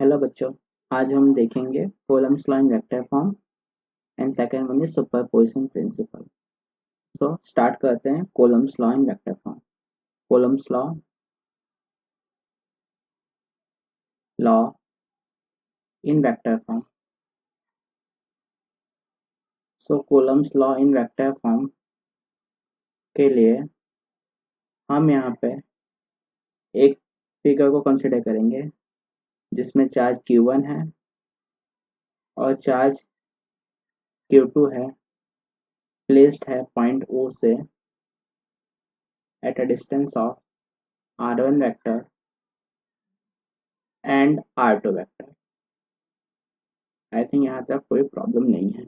Hello बच्चों, आज हम देखेंगे columns law in vector form and second one is superposition principle. So start करते हैं columns law in vector form. Columns law in vector form. So columns law in vector form के लिए हम यहाँ पे एक फिगर को कंसिडर करेंगे जिसमें चार्ज Q1 है और चार्ज Q2 है, प्लेस्ड है पॉइंट O से at a distance of R1 vector and R2 vector. I think यहाँ तक कोई प्रॉब्लम नहीं है।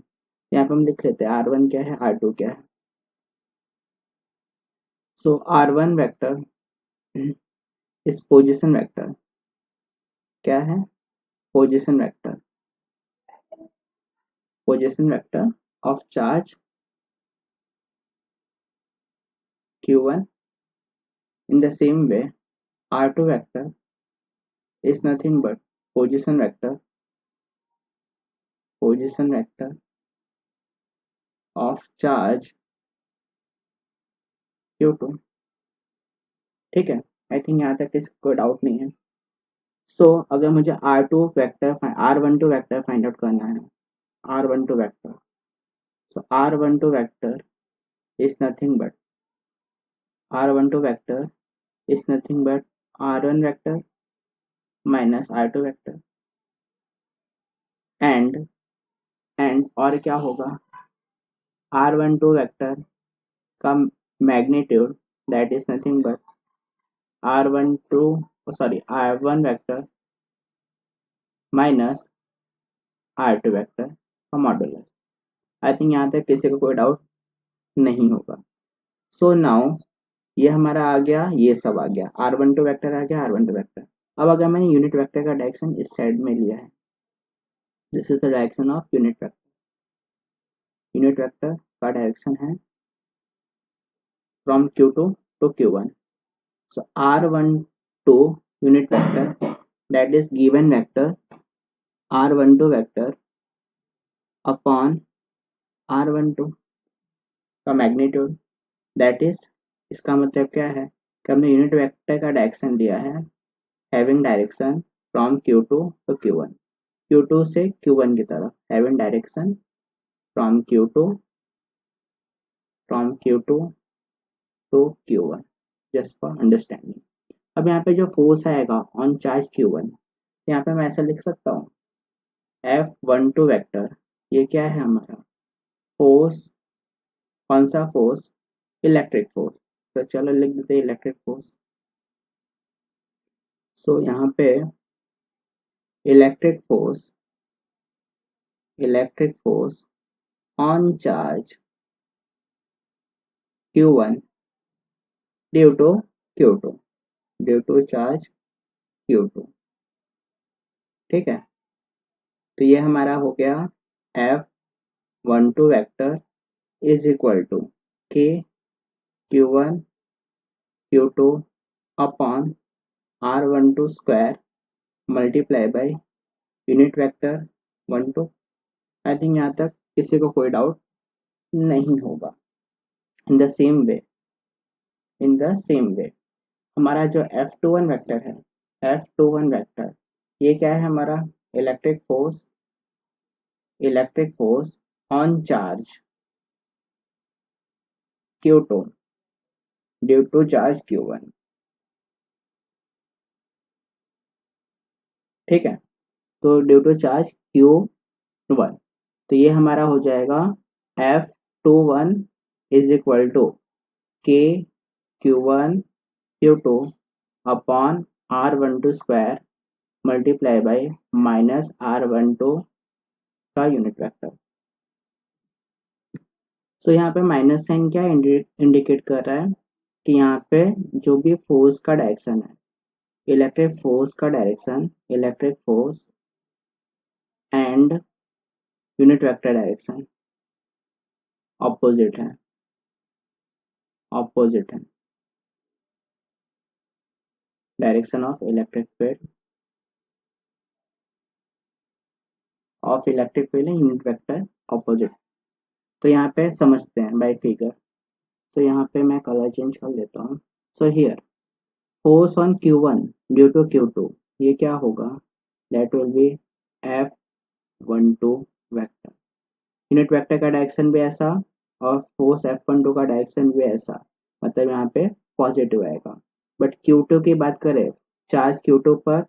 यहाँ पे हम लिख लेते हैं R1 क्या है, R2 क्या है। सो R1 वेक्टर इस पोजीशन वेक्टर क्या है, position vector of charge Q1। in the same way R2 vector is nothing but position vector of charge Q2। ठीक है, आई थिंक यहाँ तक किसी को डाउट नहीं है। सो अगर मुझे R12 वेक्टर फाइंड आउट करना है, R12 vector, so R12 vector is nothing but R12 vector is nothing but R1 vector minus R2 vector and और क्या होगा, R12 vector का magnitude that is nothing but R1 vector minus R2 vector का modulus. आई think यहाँ तक किसी को कोई डाउट नहीं होगा। सो नाउ ये हमारा आ गया, ये सब आ गया, R12 वेक्टर आ गया, R12 वेक्टर। अब अगर मैंने यूनिट वेक्टर का डायरेक्शन इस साइड में लिया है, this is the direction of unit vector. Unit vector का डायरेक्शन है from Q2 to Q1। So R12 unit vector that is given vector R12 vector upon R12 का मैग्नीट्यूड दैट इज, इसका मतलब क्या है कि हमने यूनिट वेक्टर का डायरेक्शन लिया है having direction from Q2 to Q1, Q2 से Q1 की तरफ, having direction from Q2 to Q1, just for understanding. अब यहाँ पे जो फोर्स आएगा ऑन चार्ज Q1, यहाँ पे मैं ऐसा लिख सकता हूँ F12 वेक्टर, ये क्या है हमारा फोर्स। कौन सा फोर्स, इलेक्ट्रिक फोर्स। तो चलो लिख देते हैं इलेक्ट्रिक फोर्स। सो यहाँ पे electric force on charge Q1 due to Q2, due to charge Q2। ठीक है, तो ये हमारा हो गया F12 vector is equal to K Q1 Q2 upon R12 square multiply by unit vector 12। I think यहाँ तक किसी को कोई डाउट नहीं होगा। इन द सेम वे हमारा जो F21 वेक्टर है, F21 वेक्टर ये क्या है हमारा, electric force on charge Q2 due to charge Q1। ठीक है, तो ड्यू टू चार्ज Q1, तो ये हमारा हो जाएगा F21 is equal to K Q1 Q2 upon R12 square multiply by minus R12 का यूनिट वेक्टर। सो यहाँ पे माइनस साइन क्या इंडिकेट कर रहा है कि यहाँ पे जो भी फोर्स का डायरेक्शन है, electric force and unit vector direction opposite है। Direction of electric field of electric field in unit vector opposite. तो यहाँ पे समझते हैं बाय फिगर। तो यहाँ पे मैं कलर चेंज कर लेता हूँ। So here force on Q1 due to Q2, ये क्या होगा, that will be F12 vector. Unit vector का डायरेक्शन भी ऐसा और फोर्स F12 का डायरेक्शन भी ऐसा, मतलब यहाँ पे पॉजिटिव आएगा। बट Q2 की बात करें, चार्ज Q2 पर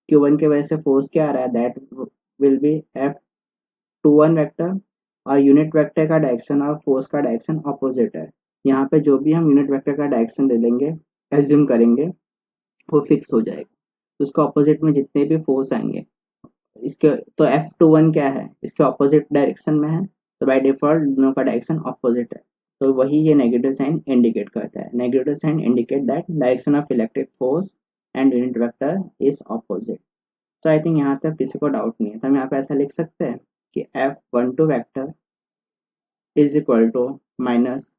Q1 की वजह से फोर्स क्या आ रहा है, that will B F21 vector. और यूनिट वेक्टर का डायरेक्शन और फोर्स का डायरेक्शन अपोजिट है। यहाँ पे जो भी हम यूनिट वेक्टर का डायरेक्शन ले लेंगे, एज्यूम करेंगे, वो फिक्स हो जाएगा। तो उसके अपोजिट में जितने भी फोर्स आएंगे, इसके तो F21 क्या है, इसके ऑपोजिट डायरेक्शन में है, तो बाय डिफॉल्ट दोनों का डायरेक्शन ऑपोजिट है। तो वही ये नेगेटिव साइन इंडिकेट करता है। Negative sign indicate that direction of electric force and unit vector is opposite. तो आई थिंक यहाँ तक किसी को डाउट नहीं है। तो हम यहाँ पे ऐसा लिख सकते हैं कि F12 vector is equal to minus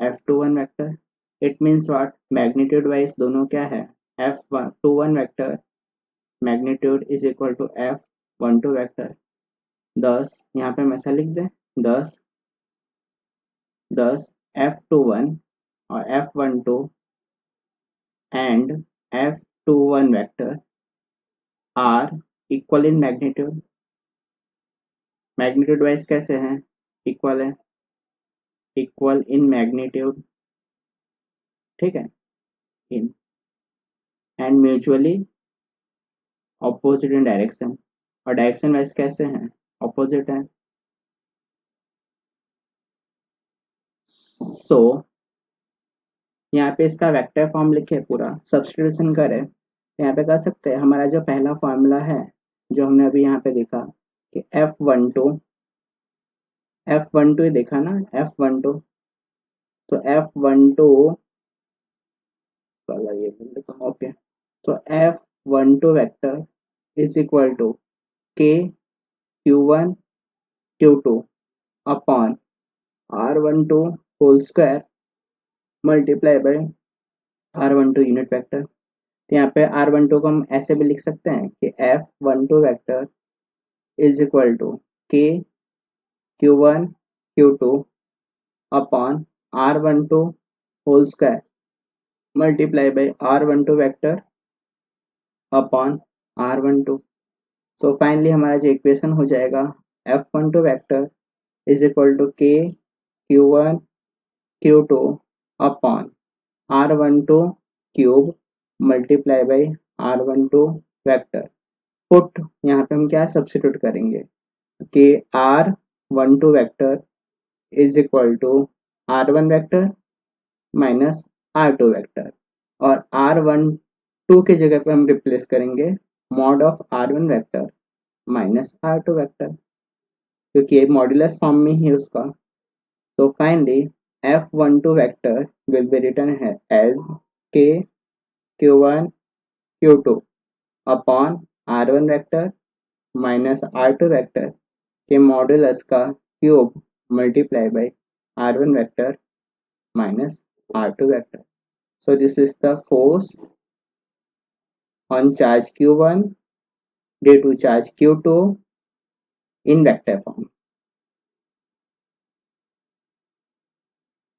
F21 vector. It means what, magnitude wise दोनों क्या है, F21 vector magnitude is equal to F12 vector. 10 यहाँ पे हम ऐसा लिख दें, 10 10 F21 और F12 and F21 vector are equal in magnitude. Magnitude wise कैसे हैं, इक्वल है, इक्वल इन मैग्नीट्यूड, ठीक है, in and mutually opposite in direction. और डायरेक्शन वाइज कैसे हैं, ऑपोजिट है। सो यहाँ पे इसका वेक्टर फॉर्म लिखे, पूरा सब्स्टिट्यूशन करें, तो यहाँ पे कर सकते हैं। हमारा जो पहला फॉर्मूला है, जो हमने अभी यहाँ पे देखा कि F12 ही देखा ना, F12, तो F12 ये ओके, तो F12 vector is equal to Q1 Q2 upon R12 whole square multiply by R12 unit vector. तो यहाँ पे R12 को हम ऐसे भी लिख सकते हैं कि F12 vector is equal to K Q1 Q2 upon R12 whole square multiply by R12 vector upon R12। So finally हमारा जो इक्वेशन हो जाएगा, F12 vector is equal to K Q1 Q2 upon R12 cube multiply by R12 vector. Put यहाँ पे हम क्या substitute करेंगे कि R12 vector is equal to R1 vector minus R2 vector, और R12 की जगह पे हम रिप्लेस करेंगे mod of R1 vector minus R2 vector, क्योंकि ये मॉड्यूलस फॉर्म में ही है उसका। तो finally F12 vector will be written है as K Q1 Q2 upon R1 vector minus R2 vector के मॉड्यूलस का cube multiply bye R1 vector minus R2 vector. So this is the force on charge Q1 due to charge Q2 in vector form.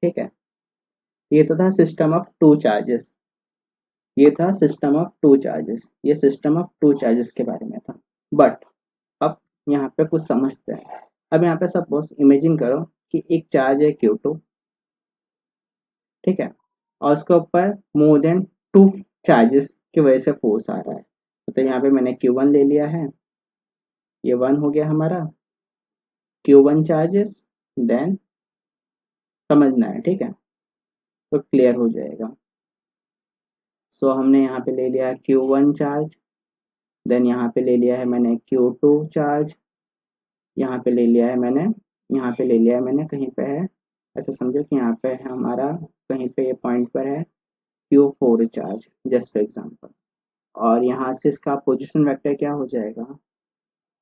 ठीक है, ये तो था system of two charges, ये था system of two charges, ये system of two charges के बारे में था। बट अब यहाँ पे कुछ समझते हैं। अब यहाँ पे सपोज इमेजिन करो कि एक चार्ज है Q2, ठीक है, और उसके ऊपर मोर देन टू चार्जेस की वजह से फोर्स आ रहा है। तो यहाँ पे मैंने Q1 ले लिया है, ये 1 हो गया हमारा Q1 चार्जेस, देन समझना है, ठीक है, तो क्लियर हो जाएगा। सो हमने यहाँ पे ले लिया Q1 चार्ज, देन यहाँ पे ले लिया है मैंने Q2 चार्ज, यहाँ पे ले लिया है मैंने, यहाँ पे ले लिया है मैंने, कहीं पे है, ऐसा समझो कि यहाँ पे है हमारा, कहीं पे ये पॉइंट पर है Q4 charge, just for example. और यहाँ से इसका पोजिशन वेक्टर क्या हो जाएगा,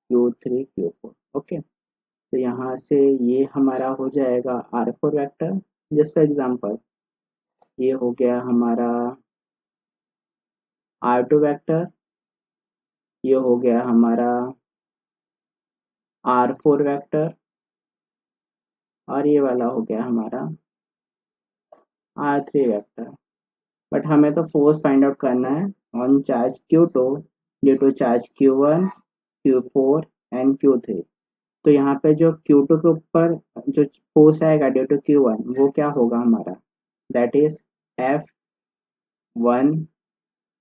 Q3 Q4, ओके। तो यहाँ से ये हमारा हो जाएगा R4 vector, just for example. ये हो गया हमारा R2 वेक्टर, ये हो गया हमारा R4 वेक्टर और ये वाला हो गया हमारा R3 वेक्टर। बट हमें तो फोर्स फाइंड आउट करना है on charge Q2 due to charge Q1, Q4 and Q3। तो यहाँ पे जो Q2 के ऊपर जो फोर्स आएगा ड्यू टू Q1 वो क्या होगा हमारा, that is F1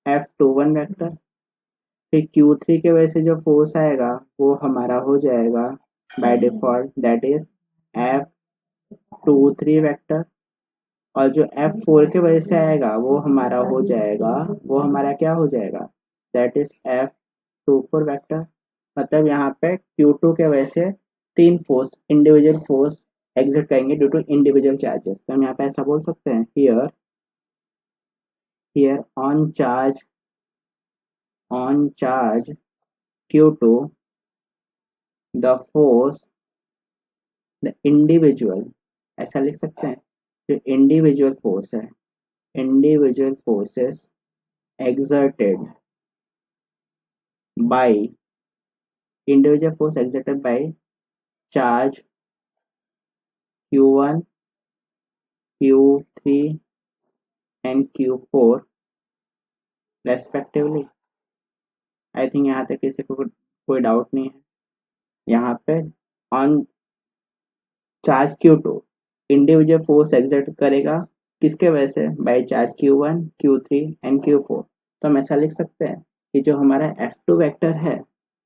F21 vector. फिर Q3 के वजह से जो फोर्स आएगा वो हमारा हो जाएगा by default that is F23 vector. और जो F4 के वजह से आएगा वो हमारा हो जाएगा, वो हमारा क्या हो जाएगा, दैट इज F24 वेक्टर। मतलब यहाँ पे Q2 के वजह से तीन फोर्स इंडिविजुअल फोर्स एग्जिट करेंगे ड्यू टू इंडिविजुअल चार्जेस। तो हम यहाँ पे ऐसा बोल सकते हैं here here on charge Q2 the force the individual, ऐसा लिख सकते हैं, जो इंडिविजुअल फोर्स है, individual forces exerted by individual force exerted by charge Q1, Q3 and Q4 respectively। I think यहाँ तक किसी को कोई डाउट नहीं है। यहाँ पे on charge Q2 individual force exert करेगा किसके वजह से, by charge Q1, Q3 and Q4। तो हम ऐसा लिख सकते हैं कि जो हमारा F2 वेक्टर है,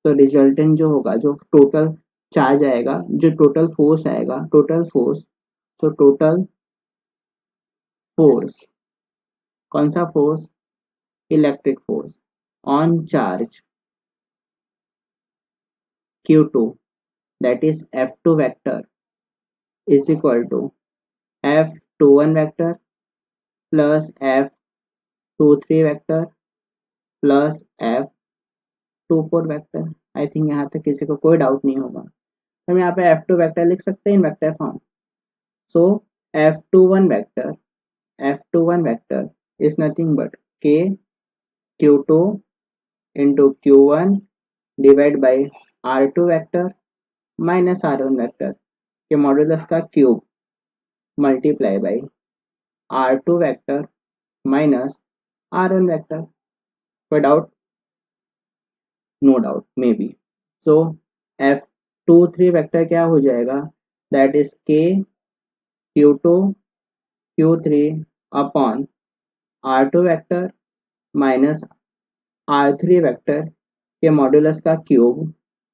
तो रिजल्टेंट जो होगा, जो टोटल चार्ज आएगा, जो टोटल फोर्स आएगा, टोटल फोर्स, तो टोटल फोर्स, कौन सा force, electric force on charge Q2 that is F2 vector is equal to F21 vector plus F23 vector plus F24 vector। I think यहाँ तक किसी को कोई डाउट नहीं होगा। हम यहाँ पे F2 वेक्टर लिख सकते हैं in vector form. So F21 vector is nothing but K Q2 into Q1 divide by R2 vector minus R1 vector के मॉड्यूलस का cube multiply by R2 vector minus R1 vector. कोई doubt? No doubt maybe. So F23 vector क्या हो जाएगा, that is K Q2 Q3 upon R2 vector minus R3 vector के modulus का cube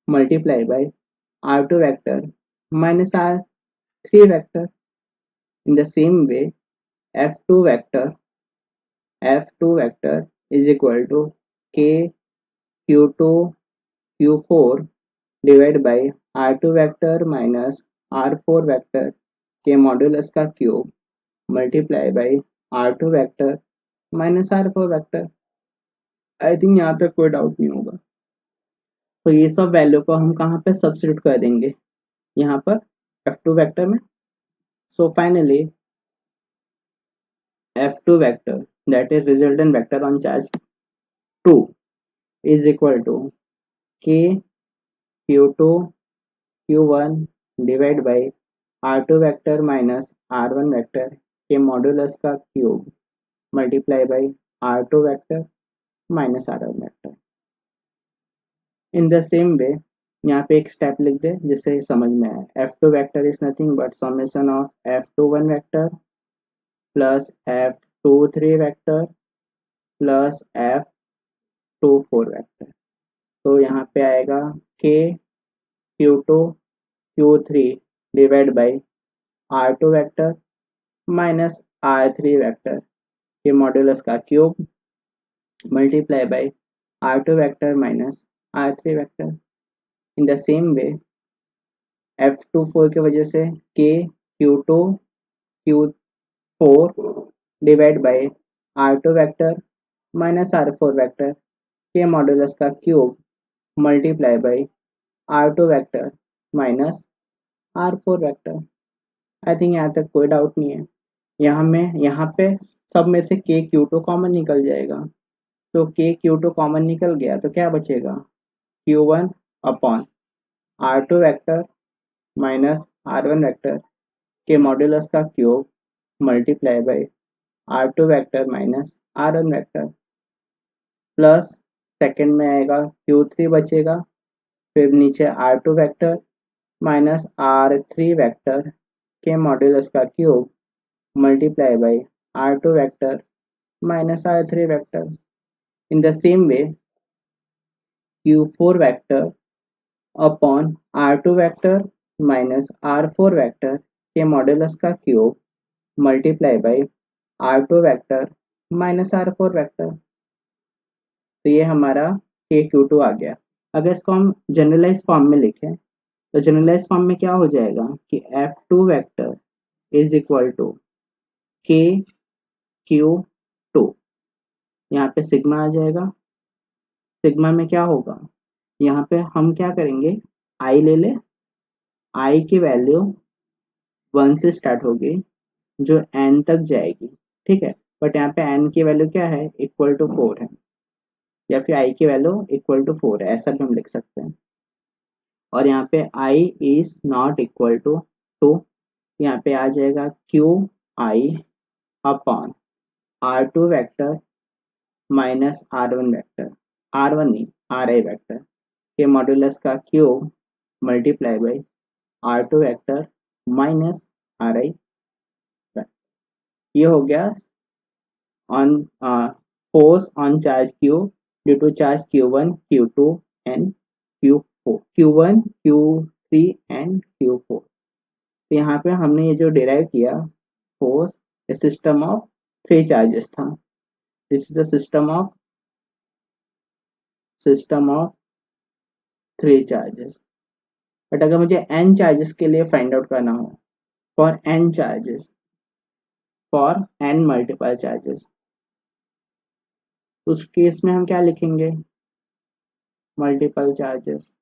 multiply by R2 vector minus R3 vector. In the same way F2 vector is equal to K Q2 Q4 divide by R2 vector minus R4 vector के modulus का cube multiply by R2 vector minus R4 vector. I think यहाँ तक कोई doubt नहीं होगा। तो ये सब वैल्यू को हम कहाँ पे सब्स्टिट्यूट कर देंगे, यहाँ पर F2 वेक्टर में। So finally F2 vector that is resultant vector on charge 2 is equal to K Q2 Q1 divide by R2 vector minus R1 vector के मॉड्यूलस का cube multiply by R2 vector minus R1 vector. In the same way यहाँ पे एक step लिख दे जिससे समझ में आए। F2 vector is nothing but summation of F21 vector plus F23 vector plus F24 vector. तो यहाँ पे आएगा K Q2 Q3 divide by R2 vector minus R3 vector के मॉड्यूलस का cube multiply by R2 vector minus R3 vector. In the same way F24 की वजह से K Q2 Q4 divide by R2 vector minus R4 vector के modulus का cube multiply by R2 vector minus R4 vector. I think यहाँ तक कोई doubt नहीं है। यहाँ पे सब में से K Q2 कॉमन निकल जाएगा। तो K Q2 कॉमन निकल गया तो क्या बचेगा, Q1 upon R2 vector minus R1 vector के मॉड्यूलस का cube multiply bye R2 vector minus R1 vector plus second में आएगा Q3 बचेगा, फिर नीचे R2 vector minus R3 vector के मॉड्यूलस का cube multiply bye R2 vector minus R3 vector. In the same way, Q4 vector upon R2 vector minus R4 vector के modulus का cube multiply bye R2 vector minus R4 vector. तो ये हमारा KQ2 आ गया। अगर इसको हम जनरलाइज फॉर्म में लिखें तो जनरलाइज फॉर्म में क्या हो जाएगा कि F2 vector is equal to KQ2, यहाँ पे सिग्मा आ जाएगा। सिग्मा में क्या होगा, यहाँ पे हम क्या करेंगे, आई ले ले, आई की वैल्यू 1 से स्टार्ट होगी जो एन तक जाएगी, ठीक है। बट यहाँ पे एन की वैल्यू क्या है, इक्वल टू 4 है, या फिर आई की वैल्यू इक्वल टू 4 है, ऐसा भी हम लिख सकते हैं। और यहाँ पे I is not equal to 2, यहाँ पे आ जाएगा Q I upon R2 vector minus R1 vector, R1 नहीं RI वेक्टर के मॉड्यूलस का cube multiply by R2 vector minus RI vector. ये हो गया on force on charge Q due to charge Q1 Q2 and Q4, Q1 Q3 and Q4। तो यहाँ पे हमने ये जो डिराइव किया force, a system of 3 charges था। This is a system of 3 charges. But अगर मुझे n चार्जेस के लिए फाइंड आउट करना हो, for n charges, for n multiple charges, उस केस में हम क्या लिखेंगे, मल्टीपल चार्जेस।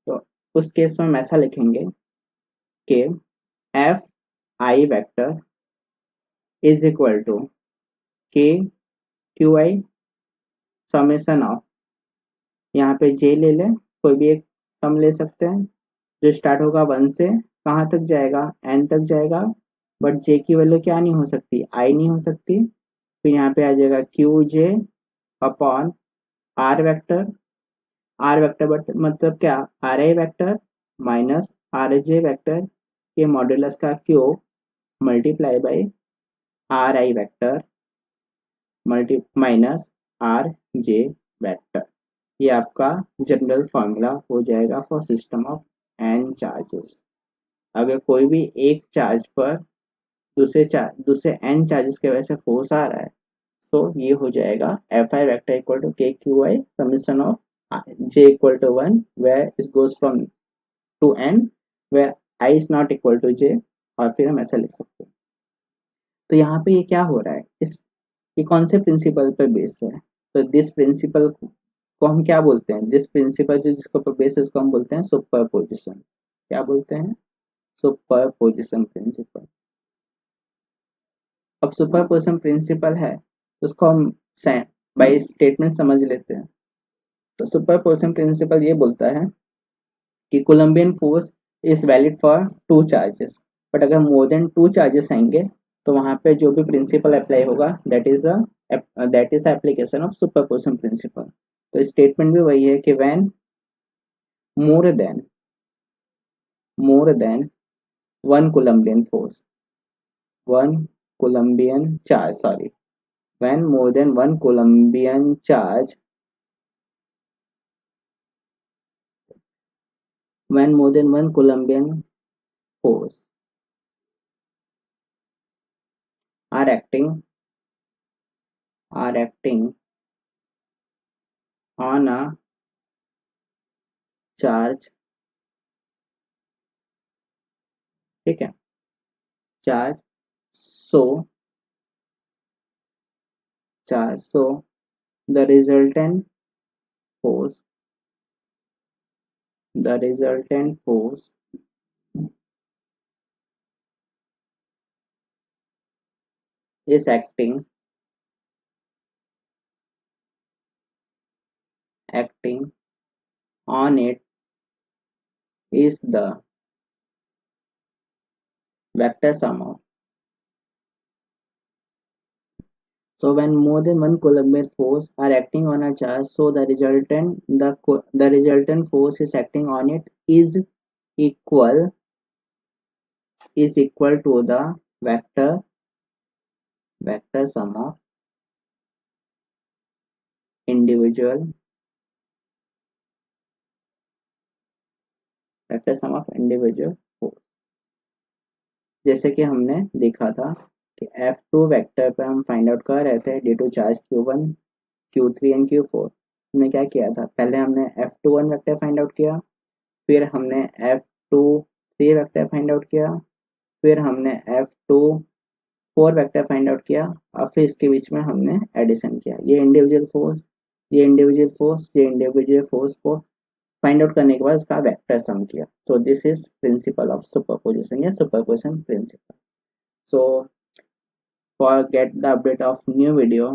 तो उस केस में हम ऐसा लिखेंगे कि F I vector is equal to K Q I summation of, यहाँ पे जे ले लें, कोई भी एक सम ले सकते हैं जो स्टार्ट होगा 1 से, कहाँ तक जाएगा, n तक जाएगा। बट जे की वैल्यू क्या नहीं हो सकती, आई नहीं हो सकती। तो यहाँ पे आ जाएगा Q J upon R vector but मतलब क्या, R I vector minus R J vector के मॉड्यूलस का cube multiply by R I vector multi minus R J vector. ये आपका जनरल फॉर्मूला हो जाएगा for system of N charges. अगर कोई भी एक चार्ज पर दूसरे एन चार्जेस की वजह से फोर्स आ रहा है, तो ये हो जाएगा F I vector equal to K Q I summation of j equal to 1 where it goes from to n where I is not equal to j, और फिर हम ऐसा लिख सकते हैं। तो यहाँ पे ये क्या हो रहा है, इस ये कौन से प्रिंसिपल पर बेस है, तो दिस प्रिंसिपल को हम क्या बोलते हैं, दिस प्रिंसिपल जो जिसके ऊपर बेस है उसको हम बोलते हैं सुपरपोजिशन। क्या बोलते हैं, सुपरपोजिशन प्रिंसिपल। अब सुपरपोजिशन प्रिंसिपल है तो उसको हम बाय स्टेटमेंट समझ लेते हैं। तो सुपरपोजिशन प्रिंसिपल ये बोलता है कि Columbian force is valid for 2 charges, but अगर मोर देन 2 चार्जेस आएंगे तो वहां पे जो भी प्रिंसिपल अप्लाई होगा that is application of superposition principle. तो स्टेटमेंट भी वही है कि when more than one Columbian force, one Columbian charge sorry, when more than one Columbian charge, when more than one Colombian force are acting on a charge, ठीक है, charge, so the resultant force is acting on it is the vector sum of. So when more than one Coulombic force are acting on a charge, so the resultant force is acting on it equal is equal to the vector sum of individual vector sum of individual force। जैसे कि हमने देखा था कि F2 vector पे हम find out कर रहे थे due to charge Q1 Q3 and Q4। हमने क्या किया था, पहले हमने F21 वेक्टर फाइंड आउट किया, फिर हमने F23 वेक्टर फाइंड आउट किया, फिर हमने F24 वेक्टर फाइंड आउट किया, और फिर इसके बीच में हमने एडिशन किया। ये इंडिविजुअल फोर्स, ये इंडिविजुअल फोर्स, ये इंडिविजुअल फोर्स को फाइंड आउट करने के बाद उसका वेक्टर सम किया। So this is principle of superposition या superposition principle. So for get the update of new video,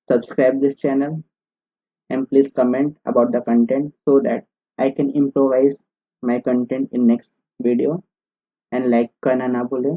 subscribe this channel and please comment about the content so that I can improvise my content in next video, and like करना ना भूलें।